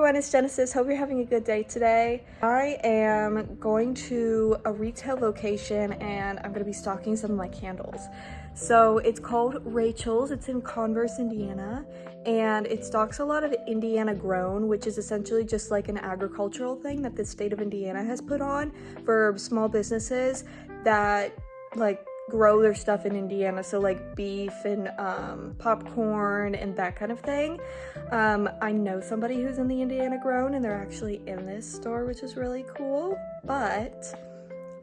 everyone, it's Genesis. Hope you're having a good day today. I am going to a retail location and I'm going to be stocking some of my candles. So it's called Rachel's. It's in Converse, Indiana, and it stocks a lot of Indiana grown, which is essentially just like an agricultural thing that the state of Indiana has put on for small businesses that like grow their stuff in Indiana, so like beef and popcorn and that kind of thing. I know somebody who's in the Indiana grown and they're actually in this store, which is really cool. But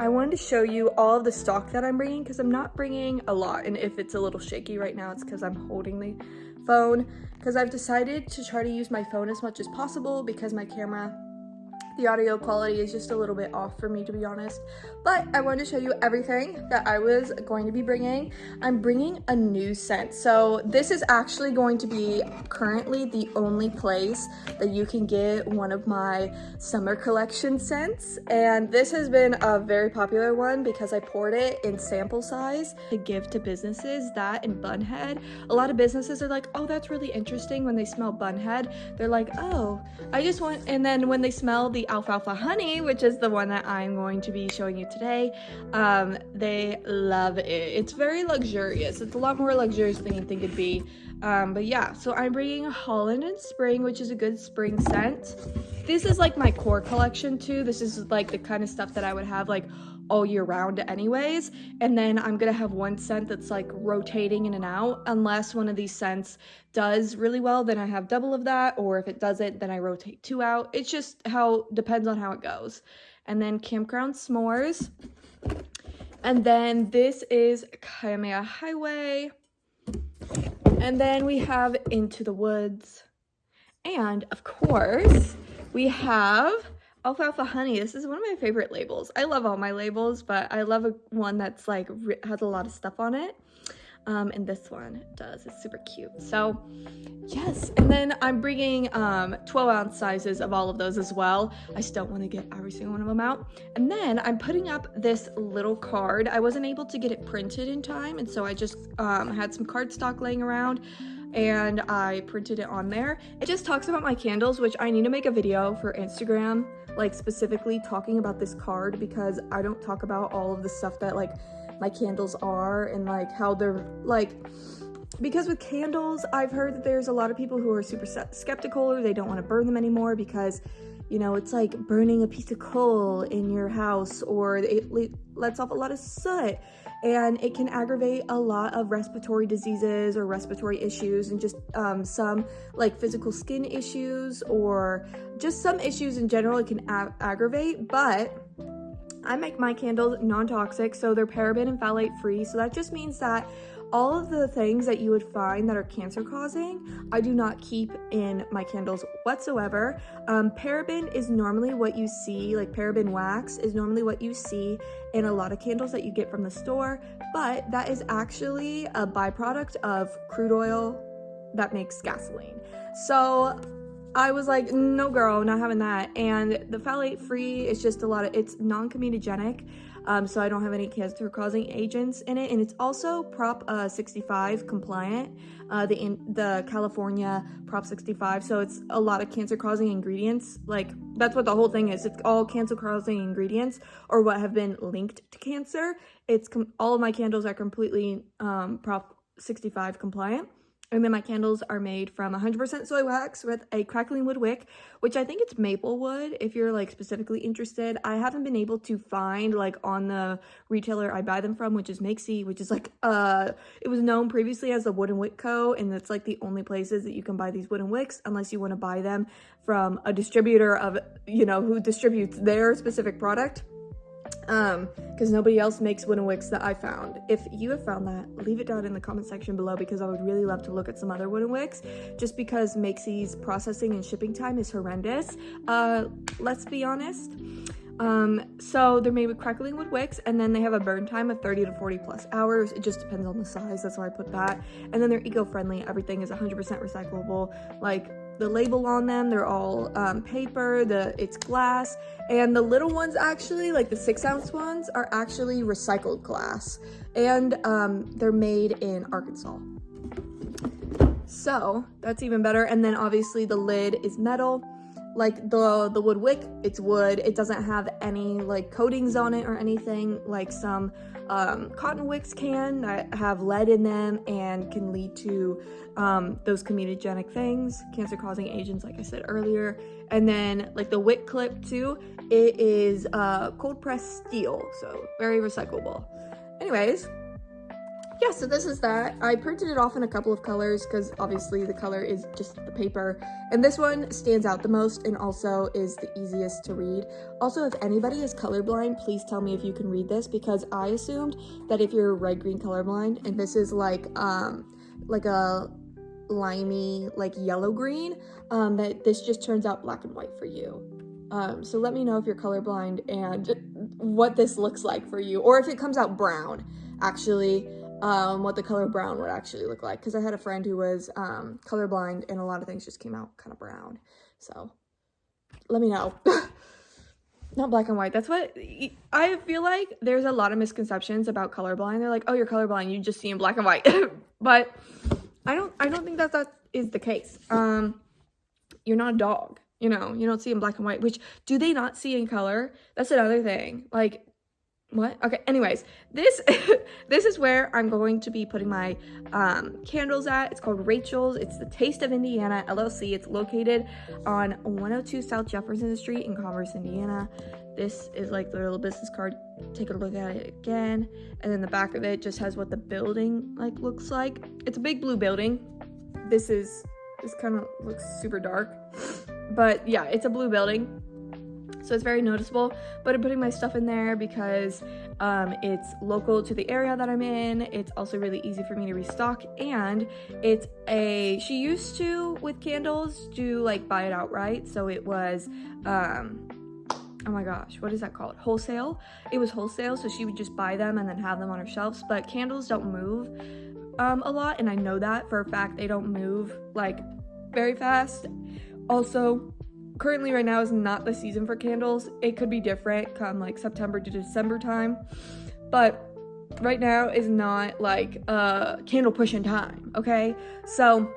I wanted to show you all of the stock that I'm bringing because I'm not bringing a lot, and if it's a little shaky right now, it's because I'm holding the phone, because I've decided to try to use my phone as much as possible because my camera, the audio quality is just a little bit off for me, to be honest. But I wanted to show you everything that I was going to be bringing. I'm bringing a new scent. So this is actually going to be currently the only place that you can get one of my summer collection scents. And this has been a very popular one because I poured it in sample size to give to businesses, that and Bunhead. A lot of businesses are like, oh, that's really interesting. When they smell Bunhead, they're like, oh, I just want, and then when they smell the alfalfa honey, which is the one that I'm going to be showing you today, they love it. It's very luxurious. It's a lot more luxurious than you think it'd be. But yeah, so I'm bringing Holland and Spring, which is a good spring scent. This is like my core collection too. This is like the kind of stuff that I would have like all year round anyways. And then I'm gonna have one scent that's like rotating in and out. Unless one of these scents does really well, then I have double of that, or if it doesn't, then I rotate two out. It's just depends on how it goes. And then Campground S'mores. And then this is Kamehameha Highway. And then we have Into the Woods. And of course, we have Alfalfa Honey. This is one of my favorite labels. I love all my labels, but I love one that's like has a lot of stuff on it. And this one does. It's super cute. So yes, and then I'm bringing 12-ounce sizes of all of those as well. I just don't want to get every single one of them out. And then I'm putting up this little card. I wasn't able to get it printed in time, and so I just had some cardstock laying around and I printed it on there. It just talks about my candles, which I need to make a video for Instagram, like specifically talking about this card, because I don't talk about all of the stuff that like my candles are and like how they're like, because with candles, I've heard that there's a lot of people who are super skeptical, or they don't want to burn them anymore because, you know, it's like burning a piece of coal in your house, or it lets off a lot of soot, and it can aggravate a lot of respiratory diseases or respiratory issues, and just some like physical skin issues, or just some issues in general it can aggravate. But I make my candles non-toxic, so they're paraben and phthalate free. So that just means that all of the things that you would find that are cancer causing, I do not keep in my candles whatsoever. Paraben is normally what you see, like paraben wax is normally what you see in a lot of candles that you get from the store, but that is actually a byproduct of crude oil that makes gasoline. So I was like, no girl, not having that. And the phthalate free is just it's non-comedogenic, so I don't have any cancer causing agents in it. And it's also Prop 65 compliant, the California Prop 65. So it's a lot of cancer causing ingredients. Like that's what the whole thing is. It's all cancer causing ingredients, or what have been linked to cancer. All of my candles are completely Prop 65 compliant. And then my candles are made from 100% soy wax with a crackling wood wick, which I think it's maple wood if you're like specifically interested. I haven't been able to find like on the retailer I buy them from, which is Makesy, which is like, it was known previously as the Wooden Wick Co. And it's like the only places that you can buy these wooden wicks, unless you want to buy them from a distributor of, you know, who distributes their specific product. Because nobody else makes wooden wicks that I found. If you have found that, leave it down in the comment section below, because I would really love to look at some other wooden wicks, just because Makesy's processing and shipping time is horrendous. Let's be honest. So they're made with crackling wood wicks, and then they have a burn time of 30 to 40 plus hours. It just depends on the size, that's why I put that. And then they're eco-friendly. Everything is 100% recyclable. Like the label on them, they're all paper, it's glass, and the little ones actually, like the 6-ounce ones, are actually recycled glass, and they're made in Arkansas. So that's even better. And then obviously the lid is metal, like the wood wick, it's wood. It doesn't have any like coatings on it or anything like some cotton wicks can that have lead in them and can lead to those comedogenic things, cancer-causing agents, like I said earlier. And then like the wick clip too, it is cold pressed steel, so very recyclable. Anyways, yeah, so this is that. I printed it off in a couple of colors because obviously the color is just the paper. And this one stands out the most and also is the easiest to read. Also, if anybody is colorblind, please tell me if you can read this, because I assumed that if you're red-green colorblind and this is like a limey, like yellow-green, that this just turns out black and white for you. So let me know if you're colorblind and what this looks like for you, or if it comes out brown, actually. What the color brown would actually look like, because I had a friend who was colorblind and a lot of things just came out kind of brown. So let me know. Not black and white. That's what I feel like. There's a lot of misconceptions about colorblind. They're like, oh, you're colorblind, you just see in black and white. But I don't think that is the case. You're not a dog, you know, you don't see in black and white. Which, do they not see in color? That's another thing. Like, what? Okay, anyways, this is where I'm going to be putting my candles at. It's called Rachel's. It's the Taste of Indiana LLC. It's located on 102 South Jefferson Street in Converse, Indiana. This is like the little business card. Take a look at it again. And then the back of it just has what the building like looks like. It's a big blue building. This kind of looks super dark, but yeah, it's a blue building. So it's very noticeable, but I'm putting my stuff in there because it's local to the area that I'm in. It's also really easy for me to restock, and she used to, with candles, do like buy it outright. So it was, oh my gosh, what is that called? Wholesale. It was wholesale, so she would just buy them and then have them on her shelves. But candles don't move a lot, and I know that for a fact. They don't move like very fast. Also, currently right now is not the season for candles. It could be different come like September to December time, but right now is not like candle pushing time, okay? So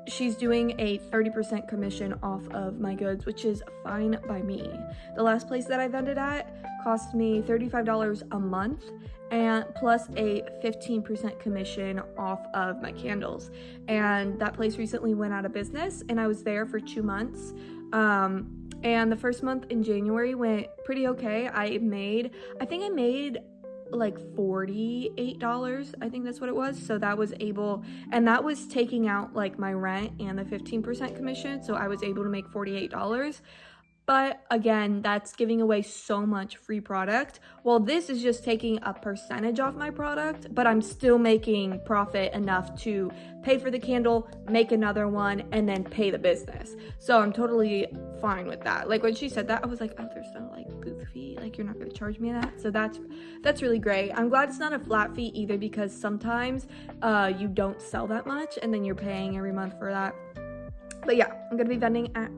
she's doing a 30% commission off of my goods, which is fine by me. The last place that I vended at cost me $35 a month, and plus a 15% commission off of my candles. And that place recently went out of business, and I was there for 2 months. And the first month in January went pretty okay. I made like $48. I think that's what it was. So that was and that was taking out like my rent and the 15% commission. So I was able to make $48. But again, that's giving away so much free product. Well, this is just taking a percentage off my product, but I'm still making profit enough to pay for the candle, make another one, and then pay the business. So I'm totally fine with that. Like when she said that, I was like, oh, there's no like booth fee. Like you're not gonna charge me that. So that's really great. I'm glad it's not a flat fee either, because sometimes you don't sell that much and then you're paying every month for that. But yeah, I'm gonna be vending at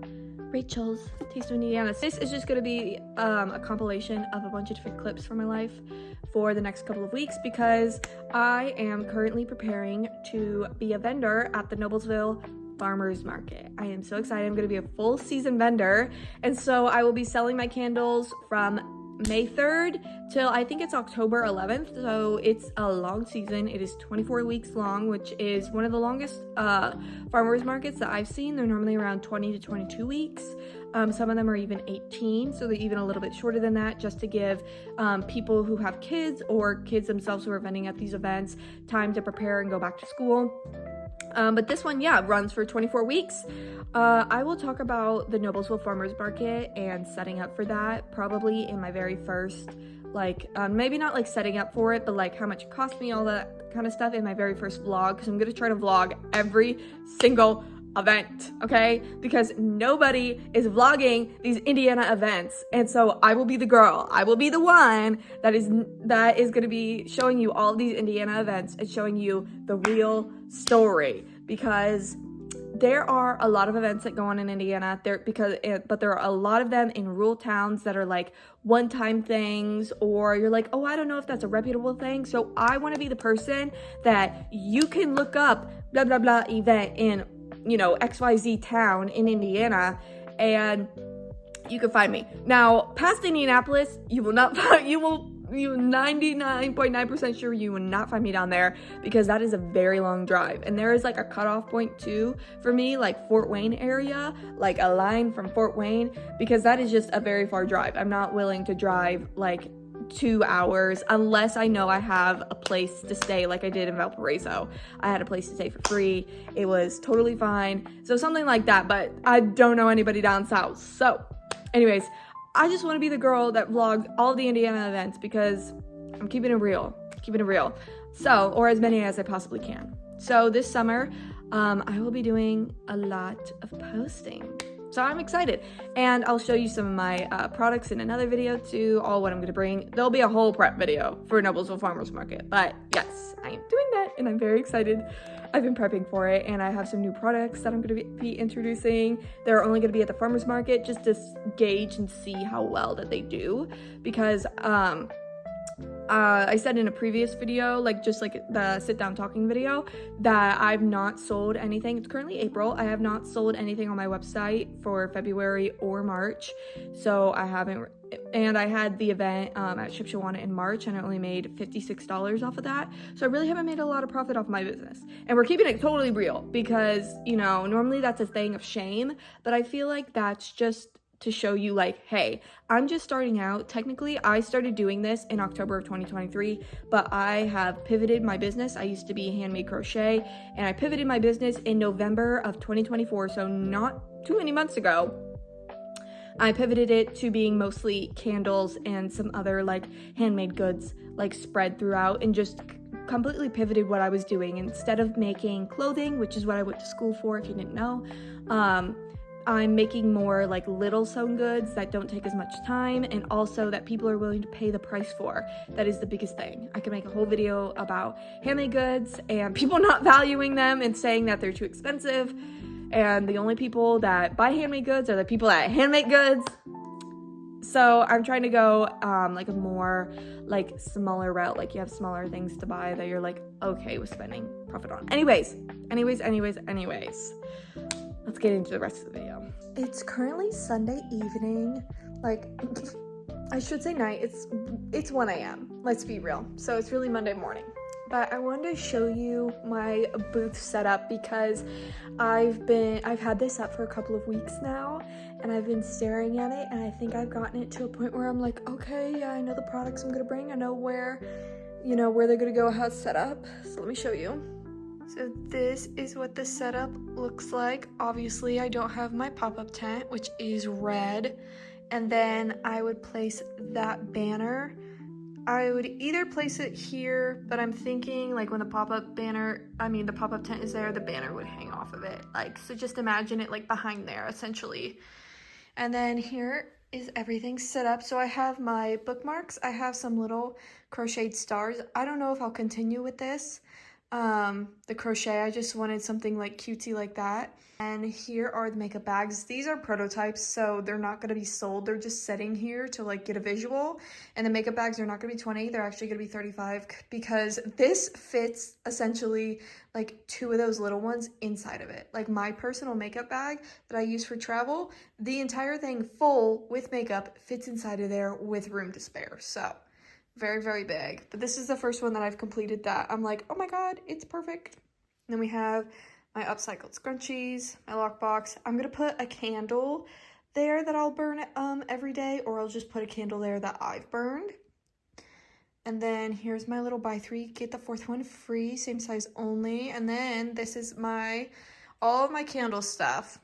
Rachel's Taste of Indiana. This is just going to be a compilation of a bunch of different clips from my life for the next couple of weeks, because I am currently preparing to be a vendor at the Noblesville Farmers Market. I am so excited. I'm going to be a full season vendor, and so I will be selling my candles from May 3rd till I think it's October 11th. So it's a long season. It is 24 weeks long, which is one of the longest farmers markets that I've seen. They're normally around 20 to 22 weeks. Some of them are even 18, so they're even a little bit shorter than that, just to give people who have kids or kids themselves who are vending at these events time to prepare and go back to school. But this one, yeah, runs for 24 weeks. I will talk about the Noblesville Farmers Market and setting up for that probably in my very first, like, maybe not like setting up for it, but like how much it cost me, all that kind of stuff in my very first vlog, because I'm going to try to vlog every single event, okay? Because nobody is vlogging these Indiana events, and so I will be the girl. I will be the one that is going to be showing you all of these Indiana events and showing you the real story, because there are a lot of events that go on in Indiana but there are a lot of them in rural towns that are like one-time things, or you're like, oh, I don't know if that's a reputable thing. So I want to be the person that you can look up blah blah blah event in you know, XYZ town in Indiana, and you can find me. Now, past Indianapolis, you will not find, you 99.9% sure you will not find me down there, because that is a very long drive. And there is like a cutoff point too for me, like Fort Wayne area, like a line from Fort Wayne, because that is just a very far drive. I'm not willing to drive like 2 hours unless I know I have a place to stay, like I did in Valparaiso. I had a place to stay for free. It was totally fine. So something like that, but I don't know anybody down south. So anyways, I just want to be the girl that vlogged all the Indiana events, because I'm keeping it real. So, or as many as I possibly can. So this summer, I will be doing a lot of posting. So I'm excited, and I'll show you some of my products in another video too, all what I'm gonna bring. There'll be a whole prep video for Noblesville Farmers Market, but yes, I am doing that and I'm very excited. I've been prepping for it, and I have some new products that I'm gonna be introducing. They're only gonna be at the farmers market just to gauge and see how well that they do, because I said in a previous video, like just like the sit down talking video, that I've not sold anything. It's currently April. I have not sold anything on my website for February or March. So I haven't, and I had the event at Shipshawana in March, and I only made $56 off of that. So I really haven't made a lot of profit off my business. And we're keeping it totally real, because, you know, normally that's a thing of shame, but I feel like that's just to show you like, hey, I'm just starting out. Technically, I started doing this in October of 2023, but I have pivoted my business. I used to be handmade crochet, and I pivoted my business in November of 2024, so not too many months ago. I pivoted it to being mostly candles and some other like handmade goods like spread throughout, and just completely pivoted what I was doing. Instead of making clothing, which is what I went to school for if you didn't know, I'm making more like little sewn goods that don't take as much time, and also that people are willing to pay the price for. That is the biggest thing. I can make a whole video about handmade goods and people not valuing them and saying that they're too expensive, and the only people that buy handmade goods are the people that handmade goods. So I'm trying to go like a more like smaller route, like you have smaller things to buy that you're like okay with spending profit on. Anyways, let's get into the rest of the video. It's currently Sunday evening, like I should say night. It's 1 a.m. Let's be real. So it's really Monday morning. But I wanted to show you my booth setup, because I've had this up for a couple of weeks now, and I've been staring at it, and I think I've gotten it to a point where I'm like, okay, yeah, I know the products I'm gonna bring. I know where, you know, where they're gonna go, how it's set up. So let me show you. So this is what the setup looks like. Obviously, I don't have my pop-up tent, which is red. And then I would place that banner. I would either place it here, but I'm thinking like when the pop-up tent is there, the banner would hang off of it. Like, so just imagine it like behind there, essentially. And then here is everything set up. So I have my bookmarks. I have some little crocheted stars. I don't know if I'll continue with this. The crochet, I just wanted something like cutesy like that. And here are the makeup bags. These are prototypes, so they're not going to be sold. They're just sitting here to like get a visual. And the makeup bags are not going to be 20. They're actually going to be 35, because this fits essentially like 2 of those little ones inside of it. Like my personal makeup bag that I use for travel, the entire thing full with makeup fits inside of there with room to spare. So very, very big. But this is the first one that I've completed that I'm like, oh my god, it's perfect. And then we have my upcycled scrunchies, my lockbox. I'm gonna put a candle there that I'll burn every day, or I'll just put a candle there that I've burned. And then here's my little buy 3, get the 4th one free, same size only. And then this is all of my candle stuff,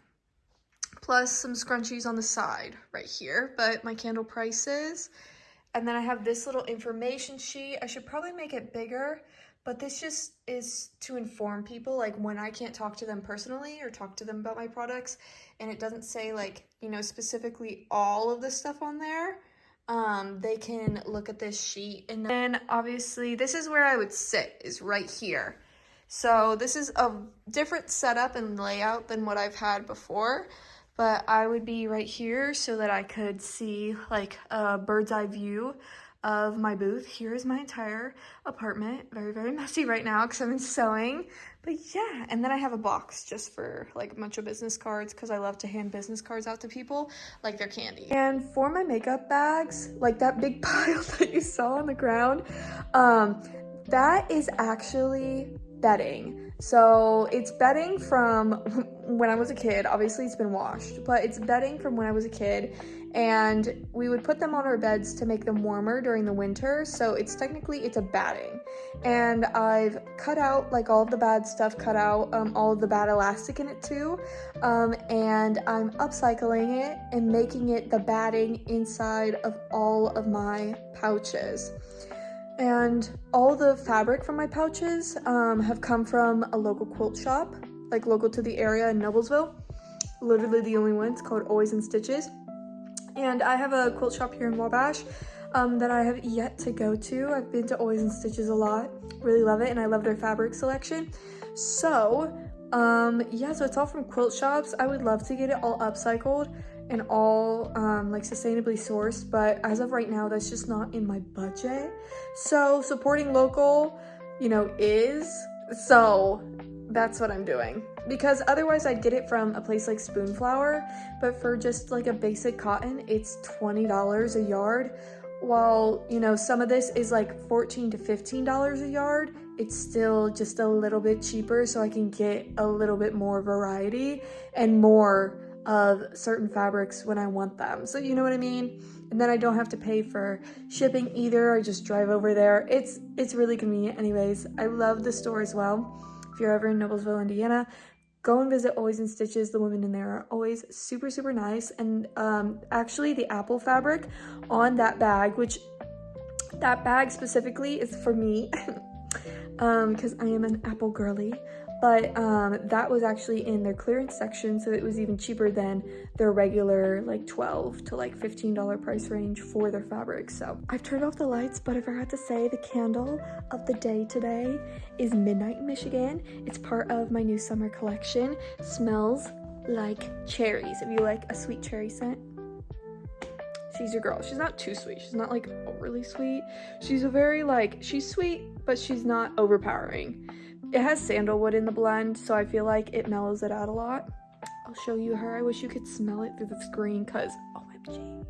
plus some scrunchies on the side right here, but my candle prices. And then I have this little information sheet. I should probably make it bigger, but this just is to inform people, like when I can't talk to them personally or talk to them about my products, and it doesn't say like, you know, specifically all of the stuff on there, they can look at this sheet. And then obviously this is where I would sit, is right here. So this is a different setup and layout than what I've had before. But I would be right here so that I could see like a bird's eye view of my booth. Here is my entire apartment. Very, very messy right now because I've been sewing. But yeah, and then I have a box just for like a bunch of business cards because I love to hand business cards out to people like they're candy. And for my makeup bags, like that big pile that you saw on the ground, that is actually bedding. So it's bedding from when I was a kid. Obviously it's been washed, but it's bedding from when I was a kid, and we would put them on our beds to make them warmer during the winter. So it's a batting, and I've cut out like all of the bad stuff, cut out all of the bad elastic in it too, and I'm upcycling it and making it the batting inside of all of my pouches. And all the fabric from my pouches have come from a local quilt shop, like local to the area in Noblesville. Literally the only one. It's called Always in Stitches. And I have a quilt shop here in Wabash that I have yet to go to. I've been to Always in Stitches a lot. Really love it, and I love their fabric selection. So, yeah, so it's all from quilt shops. I would love to get it all upcycled and all like sustainably sourced, but as of right now, that's just not in my budget. So supporting local, you know, so that's what I'm doing, because otherwise I'd get it from a place like Spoonflower, but for just like a basic cotton, it's $20 a yard. While, you know, some of this is like $14 to $15 a yard, it's still just a little bit cheaper, so I can get a little bit more variety and more of certain fabrics when I want them. So you know what I mean? And then I don't have to pay for shipping either. I just drive over there. It's really convenient. Anyways, I love the store as well. If you're ever in Noblesville, Indiana, go and visit Always in Stitches. The women in there are always super, super nice. And actually the apple fabric on that bag, which that bag specifically is for me because I am an apple girly. But that was actually in their clearance section, so it was even cheaper than their regular like $12 to like $15 price range for their fabric. So I've turned off the lights, but I forgot to say the candle of the day today is Midnight in Michigan. It's part of my new summer collection. Smells like cherries. If you like a sweet cherry scent, she's your girl. She's not too sweet. She's not like overly sweet. She's a very like, she's sweet, but she's not overpowering. It has sandalwood in the blend, so I feel like it mellows it out a lot. I'll show you her. I wish you could smell it through the screen, because OMG.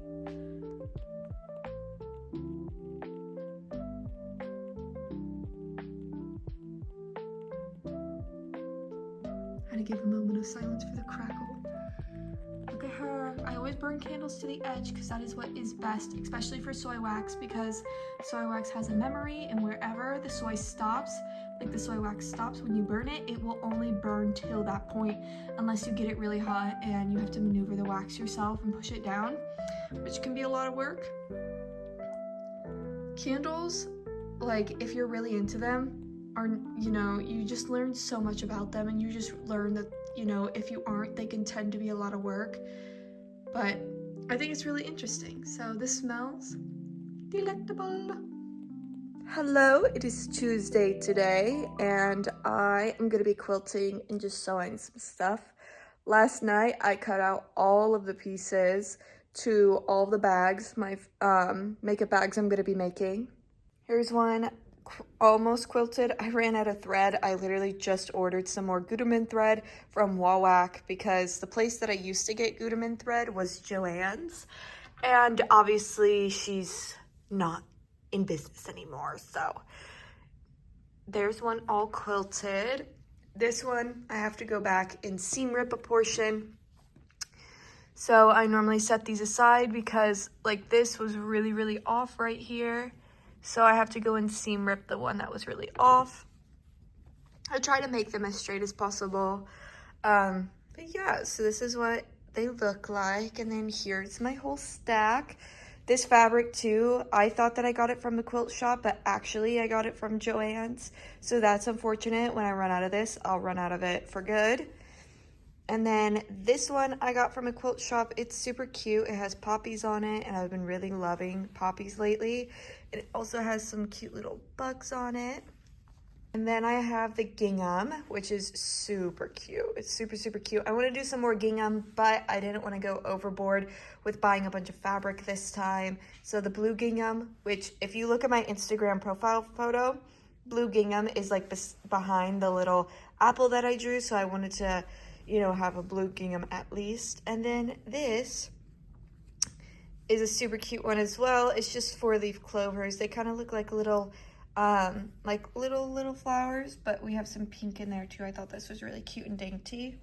I had to give a moment of silence for the crackle. Look at her. I always burn candles to the edge because that is what is best, especially for soy wax, because soy wax has a memory, and wherever the soy stops, like the soy wax stops when you burn it, it will only burn till that point unless you get it really hot and you have to maneuver the wax yourself and push it down, which can be a lot of work. Candles, like if you're really into them, are, you know, you just learn so much about them, and you just learn that, you know, if you aren't, they can tend to be a lot of work, but I think it's really interesting. So this smells delectable. Hello, it is Tuesday today, and I am going to be quilting and just sewing some stuff. Last night, I cut out all of the pieces to all the bags, my makeup bags I'm going to be making. Here's one almost quilted. I ran out of thread. I literally just ordered some more Gutermann thread from Wawak because the place that I used to get Gutermann thread was Joann's, and obviously she's not in business anymore. So there's one all quilted. This one I have to go back and seam rip a portion. So I normally set these aside because like this was really, really off right here. So I have to go and seam rip the one that was really off. I try to make them as straight as possible. But yeah, so this is what they look like. And then here's my whole stack. This fabric too, I thought that I got it from the quilt shop, but actually I got it from Joann's. So that's unfortunate. When I run out of this, I'll run out of it for good. And then this one I got from a quilt shop. It's super cute. It has poppies on it, and I've been really loving poppies lately. It also has some cute little bugs on it. And then I have the gingham, which is super cute. It's super, super cute. I want to do some more gingham, but I didn't want to go overboard with buying a bunch of fabric this time. So the blue gingham, which if you look at my Instagram profile photo, blue gingham is like behind the little apple that I drew. So I wanted to, you know, have a blue gingham at least. And then this is a super cute one as well. It's just 4-leaf clovers. They kind of look like little little flowers, but we have some pink in there too. I thought this was really cute and dainty.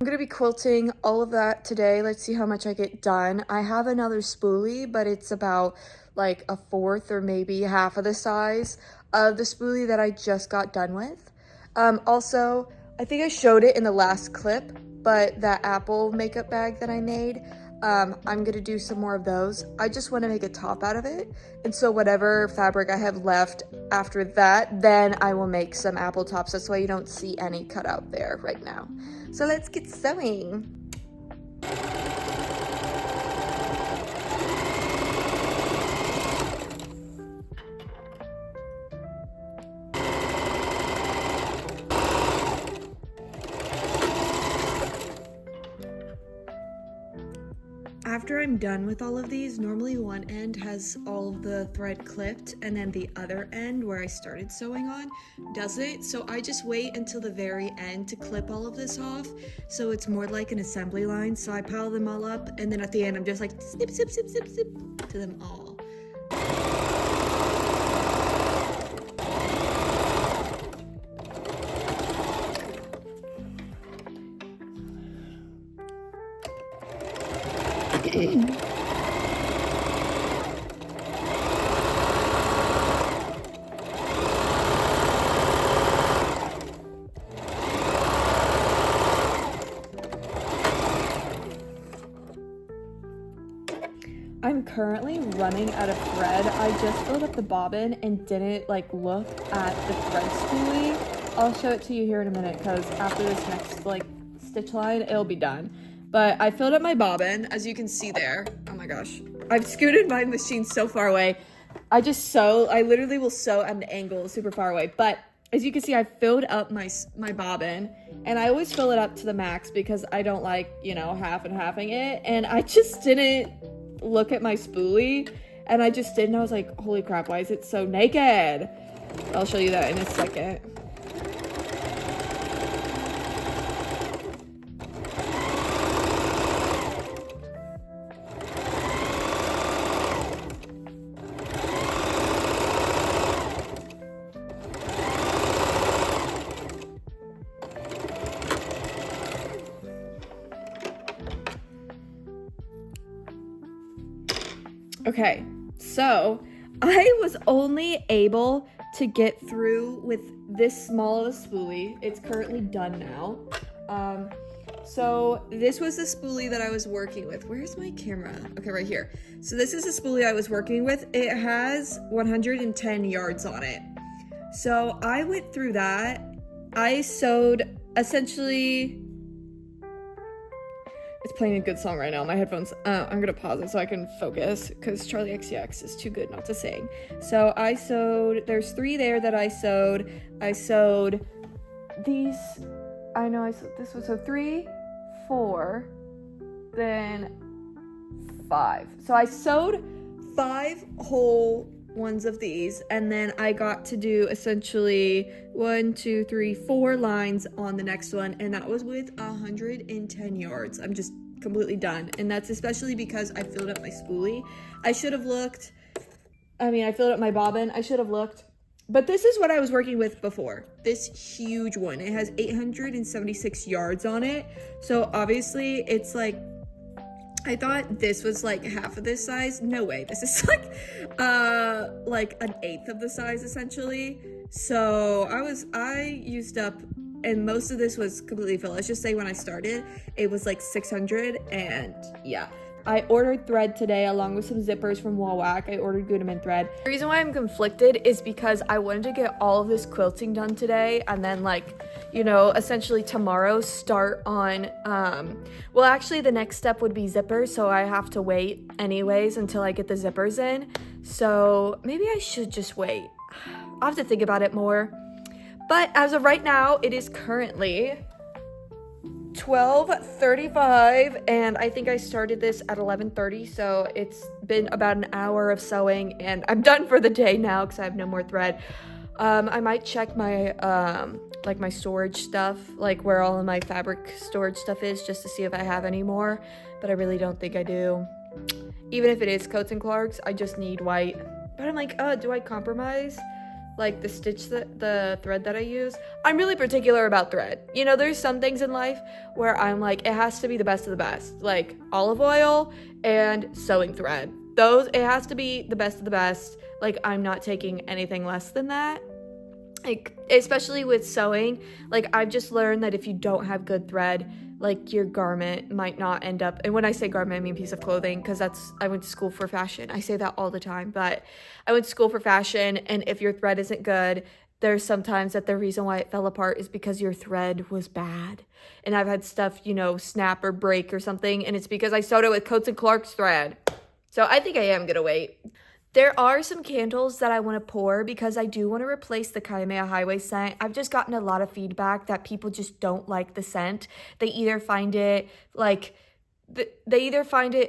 I'm gonna be quilting all of that today. Let's see how much I get done. I have another spoolie, but it's about like a fourth or maybe half of the size of the spoolie that I just got done with. Also, I think I showed it in the last clip, but that apple makeup bag that I made, I'm gonna do some more of those. I just want to make a top out of it, and so whatever fabric I have left after that, then I will make some apple tops. That's why you don't see any cut out there right now. So let's get sewing. After I'm done with all of these, normally one end has all of the thread clipped and then the other end where I started sewing on doesn't. So I just wait until the very end to clip all of this off. So it's more like an assembly line. So I pile them all up and then at the end I'm just like snip, snip, snip, snip, snip to them all. I'm currently running out of thread. I just filled up the bobbin and didn't like look at the thread spoolie. I'll show it to you here in a minute because after this next like stitch line, it'll be done. But I filled up my bobbin, as you can see there. Oh my gosh. I've scooted my machine so far away. I literally will sew at an angle super far away. But as you can see, I filled up my bobbin, and I always fill it up to the max because I don't like, you know, half and halving it. And I just didn't look at my spoolie, and I just didn't. I was like, holy crap, why is it so naked? I'll show you that in a second. Okay, so I was only able to get through with this small of a spoolie. It's currently done now. So this was the spoolie that I was working with. Where's my camera? Okay, right here. So this is the spoolie I was working with. It has 110 yards on it. So I went through that. I sewed essentially... It's playing a good song right now. My headphones, I'm gonna pause it so I can focus because Charlie XCX is too good not to sing. So I sewed, there's 3 there that I sewed. I sewed these, I know I sewed this one. So 3, 4, then 5. So I sewed 5 whole ones of these, and then I got to do essentially 1, 2, 3, 4 lines on the next one, and that was with 110 yards. I'm just completely done, and that's especially because I filled up my spoolie. I should have looked, I filled up my bobbin. I should have looked, but this is what I was working with before. This huge one. It has 876 yards on it, so obviously it's like, I thought this was like half of this size. No way. This is like an eighth of the size essentially. So I used up, and most of this was completely filled. Let's just say when I started, it was like 600, and yeah. I ordered thread today along with some zippers from Wallwack. I ordered Gudeman thread. The reason why I'm conflicted is because I wanted to get all of this quilting done today and then essentially tomorrow start on, well actually the next step would be zippers, so I have to wait anyways until I get the zippers in. So maybe I should just wait. I'll have to think about it more. But as of right now, it is currently 12:35, and I think I started this at 11:30, so it's been about an hour of sewing, and I'm done for the day now because I have no more thread. I might check my like my storage stuff, like where all of my fabric storage stuff is, just to see if I have any more, but I really don't think I do. Even if it is Coats and Clarks, I just need white. But I'm like, do I compromise like the thread that I use? I'm really particular about thread. You know, there's some things in life where I'm like, it has to be the best of the best, like olive oil and sewing thread. It has to be the best of the best. Like, I'm not taking anything less than that. Like, especially with sewing, like, I've just learned that if you don't have good thread, like, your garment might not end up, and when I say garment, I mean piece of clothing, because I went to school for fashion. I say that all the time, but I went to school for fashion, and if your thread isn't good, there's sometimes that the reason why it fell apart is because your thread was bad. And I've had stuff, you know, snap or break or something, and it's because I sewed it with Coats and Clarks thread. So I think I am gonna wait. There are some candles that I want to pour because I do want to replace the Kamehameha Highway scent. I've just gotten a lot of feedback that people just don't like the scent. They either find it like,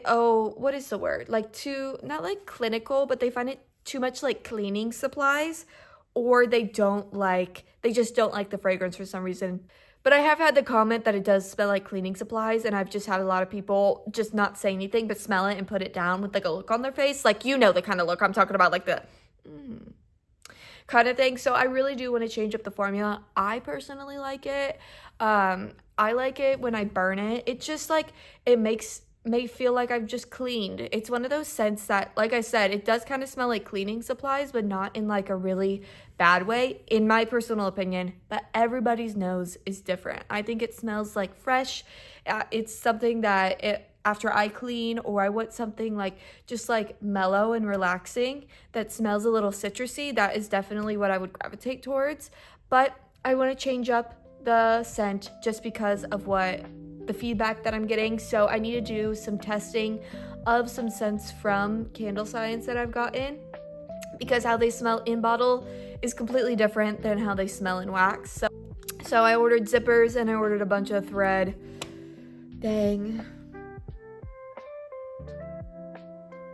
oh, what is the word? Like too, not like clinical, but they find it too much like cleaning supplies, or they just don't like the fragrance for some reason. But I have had the comment that it does smell like cleaning supplies, and I've just had a lot of people just not say anything but smell it and put it down with like a look on their face. Like, you know the kind of look I'm talking about, like the kind of thing. So I really do want to change up the formula. I personally like it. I like it when I burn it. It just like, it makes me feel like I've just cleaned. It's one of those scents that, like I said, it does kind of smell like cleaning supplies, but not in like a really bad way, in my personal opinion. But everybody's nose is different. I think it smells like fresh. It's something that after I clean, or I want something like just like mellow and relaxing that smells a little citrusy, that is definitely what I would gravitate towards. But I want to change up the scent just because of the feedback that I'm getting. So I need to do some testing of some scents from Candle Science that I've gotten, because how they smell in bottle is completely different than how they smell in wax. So I ordered zippers and I ordered a bunch of thread. Dang.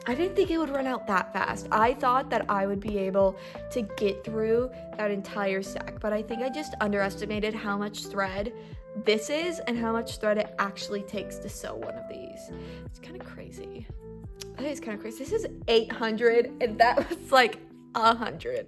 I didn't think it would run out that fast. I thought that I would be able to get through that entire stack, but I think I just underestimated how much thread this is and how much thread it actually takes to sew one of these. It's kind of crazy. That is kind of crazy. This is 800 and that was like 100.